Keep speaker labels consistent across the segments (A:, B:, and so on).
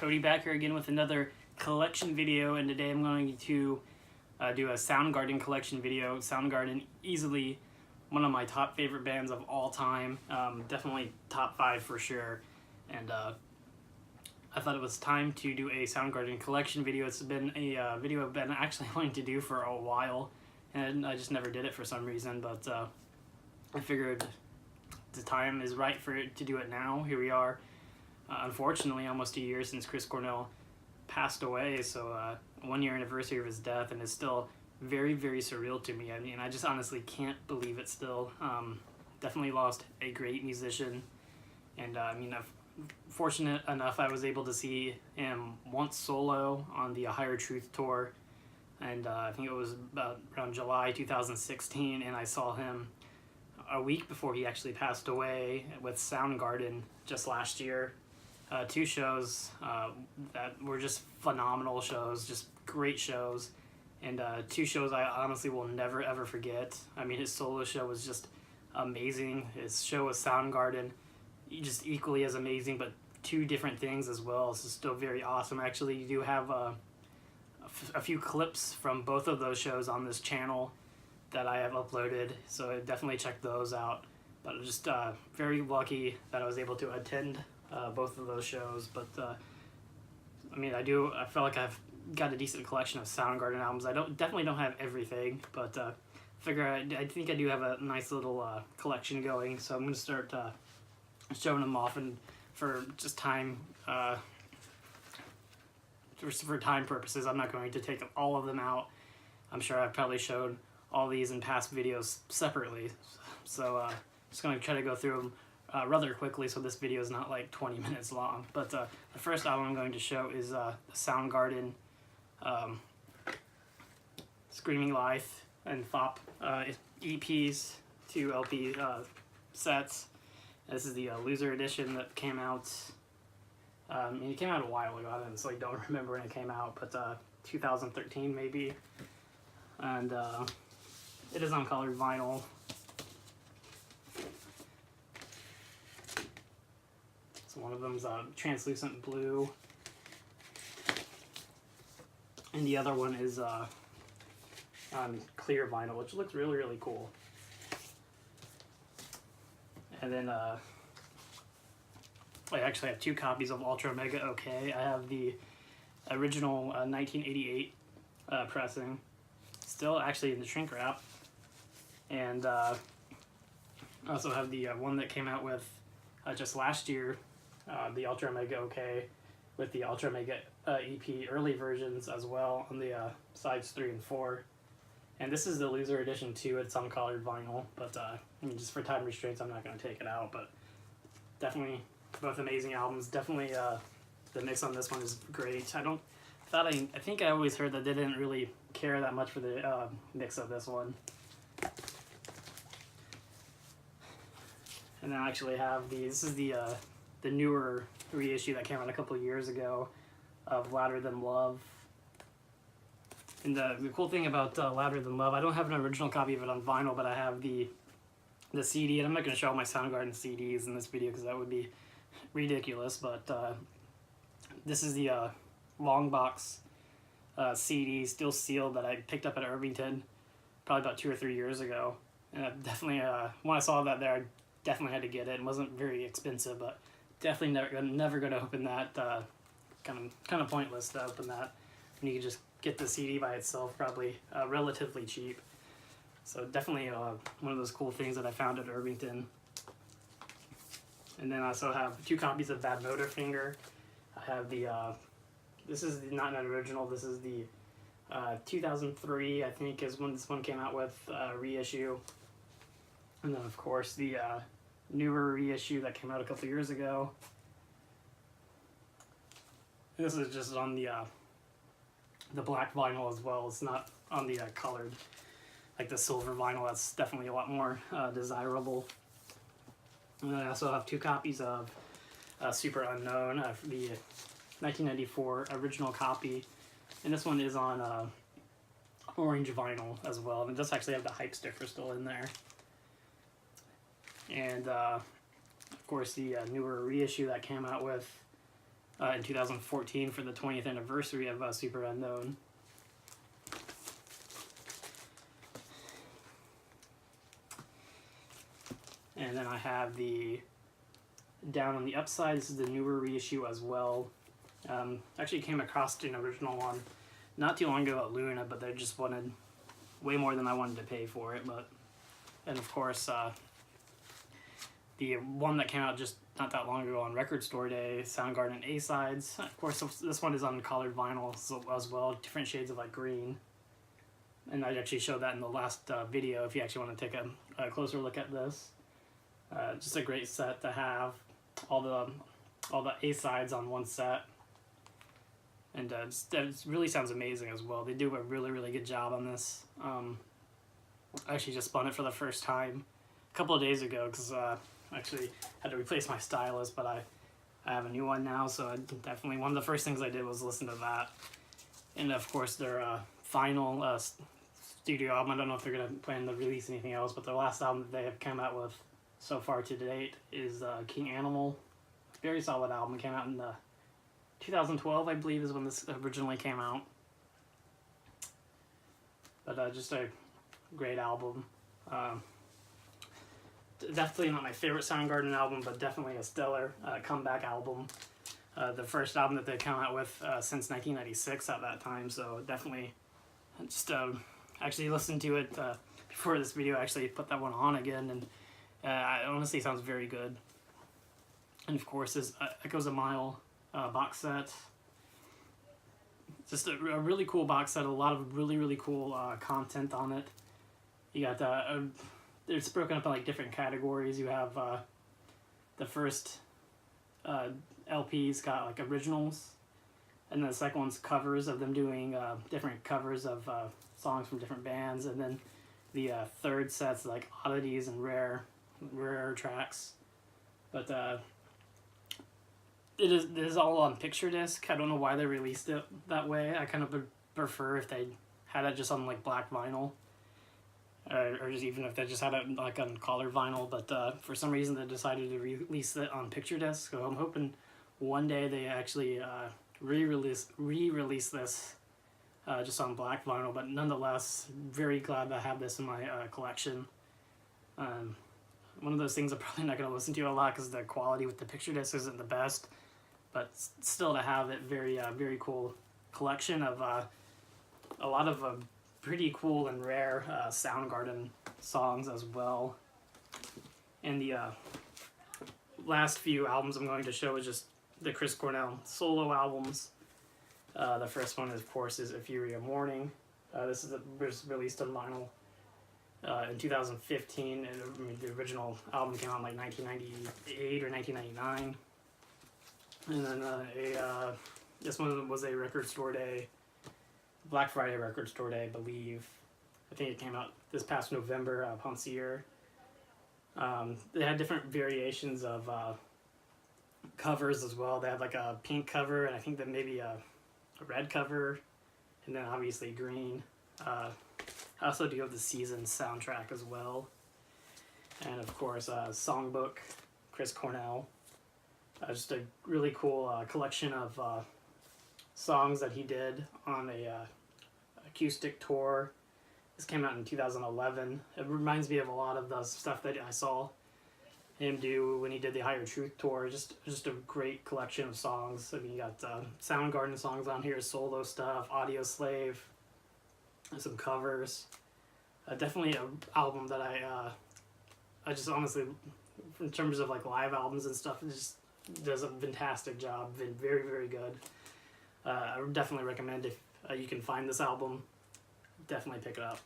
A: Cody back here again with another collection video, and today I'm going to do a Soundgarden collection video. Soundgarden, easily one of my top favorite bands of all time, definitely top 5 for sure, and I thought it was time to do a Soundgarden collection video. It's been a video I've been actually wanting to do for a while, and I just never did it for some reason, but I figured the time is right for it to do it now. Here we are. Unfortunately, almost a year since Chris Cornell passed away, so 1 year anniversary of his death, and it's still very, very surreal to me. I mean, I just honestly can't believe it still. Definitely lost a great musician, and I mean, I'm fortunate enough I was able to see him once solo on the Higher Truth tour, and I think it was about around July 2016, and I saw him a week before he actually passed away with Soundgarden just last year. 2 shows that were just phenomenal shows, just great shows, and 2 shows I honestly will never ever forget. I mean, his solo show was just amazing. His show with Soundgarden, just equally as amazing, but 2 different things as well. So still very awesome. Actually, you do have a few clips from both of those shows on this channel that I have uploaded, so definitely check those out. But I'm just very lucky that I was able to attend both of those shows. But I mean, I feel like I've got a decent collection of Soundgarden albums. I definitely don't have everything, but I think I do have a nice little collection going. So I'm going to start showing them off, and for just time, for time purposes, I'm not going to take all of them out. I'm sure I've probably showed all these in past videos separately, so just going to try to go through them rather quickly, so this video is not like 20 minutes long. But the first album I'm going to show is the Soundgarden Screaming Life and Fop EPs, 2 LP sets. This is the Loser edition that came out, it came out a while ago, I honestly don't remember when it came out, but 2013 maybe, and it is on colored vinyl. So one of them's translucent blue, and the other one is on clear vinyl, which looks really, really cool. And then I actually have 2 copies of Ultra Mega OK. I have the original 1988 pressing, still actually in the shrink wrap, and I also have the one that came out with just last year, the Ultra Mega OK, with the Ultra Mega EP early versions as well on the sides 3 and 4. And this is the Loser edition too. It's on colored vinyl, but I mean, just for time restraints, I'm not going to take it out. But definitely both amazing albums. Definitely the mix on this one is great. I think I always heard that they didn't really care that much for the mix of this one. And I actually have this is the newer reissue that came out a couple years ago of Louder Than Love. And the cool thing about Louder Than Love, I don't have an original copy of it on vinyl, but I have the CD, and I'm not going to show all my Soundgarden CDs in this video because that would be ridiculous, but this is the long box CD, still sealed, that I picked up at Irvington probably about 2 or 3 years ago. And I definitely, when I saw that there, I definitely had to get it. It wasn't very expensive, but definitely never going to open that. Kind of pointless to open that when you can just get the CD by itself, probably relatively cheap. So definitely one of those cool things that I found at Irvington. And then I also have 2 copies of Bad Motorfinger. I have the this is not an original. This is the 2003, I think, is when this one came out with reissue. And then of course the newer reissue that came out a couple years ago. And this is just on the black vinyl as well. It's not on the colored, like the silver vinyl. That's definitely a lot more desirable. And then I also have 2 copies of Super Unknown, the 1994 original copy, and this one is on orange vinyl as well. And it does actually have the hype sticker still in there. And of course the newer reissue that came out with in 2014 for the 20th anniversary of Super Unknown. And then I have the Down on the Upside. This is the newer reissue as well. Actually came across an original one not too long ago at Luna, but they just wanted way more than I wanted to pay for it. And of course, the one that came out just not that long ago on Record Store Day, Soundgarden A-Sides. Of course, this one is on colored vinyl as well, different shades of like green. And I actually showed that in the last video if you actually want to take a closer look at this. Just a great set to have, all the A-sides on one set, and it really sounds amazing as well. They do a really good job on this. I actually just spun it for the first time a couple of days ago because I actually had to replace my stylus, but I have a new one now, so I definitely, one of the first things I did was listen to that. And of course their final studio album, I don't know if they're going to plan to release anything else, but their last album that they have come out with so far to date is King Animal. Very solid album. It came out in 2012, I believe, is when this originally came out. But just a great album. Definitely not my favorite Soundgarden album, but definitely a stellar comeback album. The first album that they came out with since 1996 at that time, so definitely just actually listened to it before this video. I actually put that one on again, and it honestly sounds very good. And of course, this Echoes a Mile box set. Just a really cool box set. A lot of really cool content on it. You got it's broken up in like different categories. You have the first LP's got like originals, and then the second one's covers of them doing different covers of songs from different bands, and then the third set's like oddities and rare tracks. But it is all on picture disc. I don't know why they released it that way. I kind of prefer if they had it just on like black vinyl, or just even if they just had it like on colored vinyl. But for some reason they decided to release it on picture disc. So I'm hoping one day they actually re-release this just on black vinyl. But nonetheless, very glad to have this in my collection. One of those things I'm probably not going to listen to a lot because the quality with the picture disc isn't the best, but still to have it, very cool collection of a lot of pretty cool and rare Soundgarden songs as well. And the last few albums I'm going to show is just the Chris Cornell solo albums. The first one, of course, is Euphoria Morning. This was released on vinyl in 2015, and the original album came out in like 1998 or 1999. And then this one was a Record Store Day, Black Friday Record Store Day, I believe. I think it came out this past November, Poncier. They had different variations of covers as well. They had like a pink cover, and I think that maybe a red cover, and then obviously green. I also do have the Seasons soundtrack as well. And of course, Songbook, Chris Cornell. Just a really cool collection of songs that he did on a acoustic tour. This came out in 2011. It reminds me of a lot of the stuff that I saw him do when he did the Higher Truth tour. Just a great collection of songs. I mean, you got Soundgarden songs on here, solo stuff, Audio Slave, and some covers. Definitely an album that I just honestly, in terms of like live albums and stuff, it just does a fantastic job. Been very good. I would definitely recommend if you can find this album, definitely pick it up.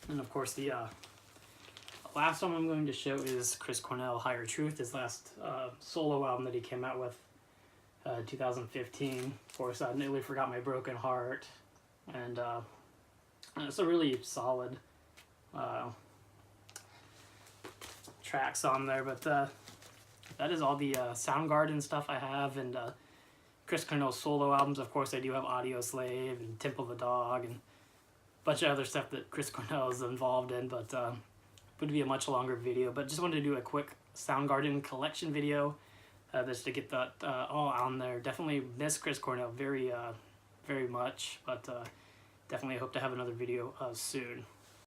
A: And of course, the last one I'm going to show is Chris Cornell, Higher Truth, his last solo album that he came out with 2015. Of course, I Nearly Forgot My Broken Heart, and it's a really solid tracks on there. But that is all the Soundgarden stuff I have, and Chris Cornell solo albums. Of course, I do have Audio Slave and Temple of the Dog and a bunch of other stuff that Chris Cornell is involved in, but would be a much longer video. But just wanted to do a quick Soundgarden collection video. just to get that all on there. Definitely miss Chris Cornell very much, but definitely hope to have another video soon.